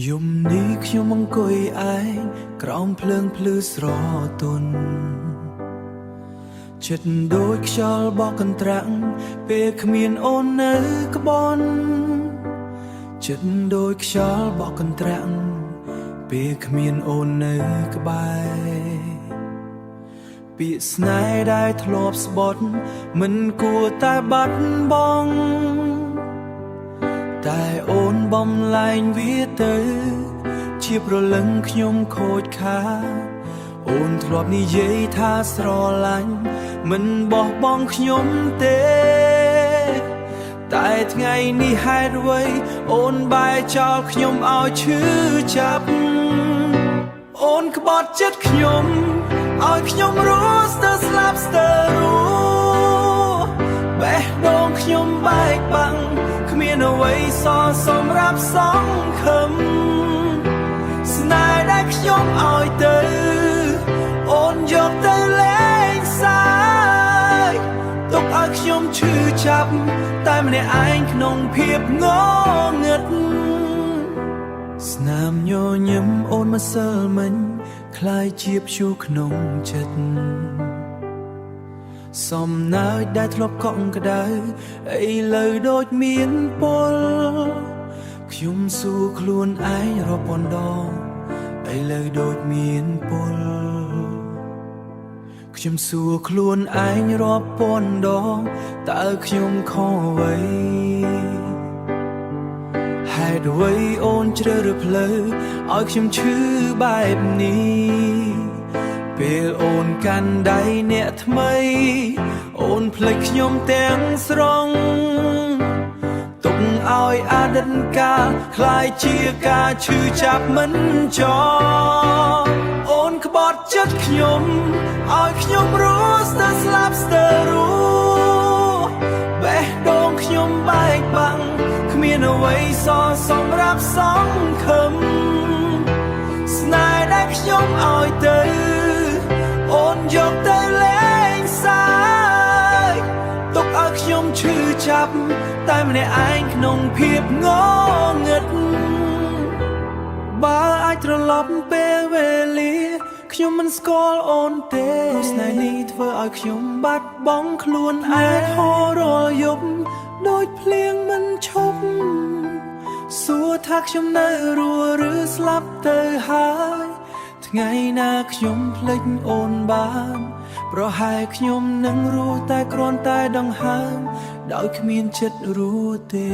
យំនេះខ្ញុំអង្គុយឯងក្រោមភ្លើងភ្លឺស្រទន់ចិត្តដូចខ្យល់បក់កន្ត្រាក់ពេលគ្មានអូននៅក្បន់ចិត្តដូចខ្យល់បក់កន្ត្រាក់ពេលគ្មានអូននៅក្បែរពាក្យស្នេហ៍ដែលធ្លាប់ស្បត់មិនគួរតែបាត់បង់តែអូនបំលែងវាទៅជាប្រលឹងខ្ញុំខូចខាតអូនធ្លាប់និយាយថាស្រឡាញ់មិនបោះបង់ខ្ញុំទេតែថ្ងៃនេះហេតុអ្វីអូនបែរចោលខ្ញុំឲ្យឈឺចាប់អូនក្បត់ចិត្តខ្ញុំឲ្យខ្ញុំរស់ស្ទើរស្លាប់ស្ទើររស់បេះដូងខ្ញុំបែកបាំងគ្មានអ្វីសល់សម្រាប់សង្ឃឹមស្នេហ៍ដែលខ្ញុំឲ្យទៅអូនយកទៅលេងសើចទុកឲ្យខ្ញុំឈឺចាប់តែម្នាក់ឯងក្នុងភាពងងឹតស្នាមញញឹមអូនម្សិលមិញคล้ายជាព្យុះក្នុងចិត្តសំណើចដែលធ្លាប់កក់ក្ដៅឥឡូវដូចមានពលខ្ញុំសួរខ្លួនឯងរាប់ពាន់ដងឥឡូវដូចមានពលខ្ញុំសួរខ្លួនឯងរាប់ពាន់ដងតើខ្ញុំខុសអ្វីហេតុអ្វីអូនជ្រើសរើសផ្លូវឲ្យខ្ញុំឈឺបែបនេះពេលអូនកាន់ដៃអ្នកថ្មីអូនភ្លេចខ្ញុំទាំងស្រុងទុកឲ្យអតីតកាលคล้ายជាការឈឺចាប់មិនចប់អូនក្បត់ចិត្តខ្ញុំឲ្យខ្ញុំរស់ស្ទើរស្លាប់ស្ទើររស់បេះដូងខ្ញុំបែកបាំងគ្មានអ្វីសល់សម្រាប់សង្ឃឹមស្នេហ៍ដែលខ្ញុំឲ្យទៅអូនយកទៅលេងសើចទុកឲ្យខ្ញុំឈឺចាប់តែម្នាក់ឯងក្នុងភាពងងឹតបើអាចត្រឡប់ពេលវេលាខ្ញុំមិនស្គាល់អូនទេស្នេហ៍នេះធ្វើឲ្យខ្ញុំបាត់បង់ខ្លួនឯងហូររាល់យប់ដូចភ្លៀងមិនឈប់សួរថាខ្ញុំនៅរស់ឬស្លាប់ទៅហើយថ្ងៃណាខ្ញុំភ្លេចអូនបានប្រហែលខ្ញុំនឹងរស់តែគ្រាន់តែដង្ហើមដោយគ្មានចិត្តរស់ទេ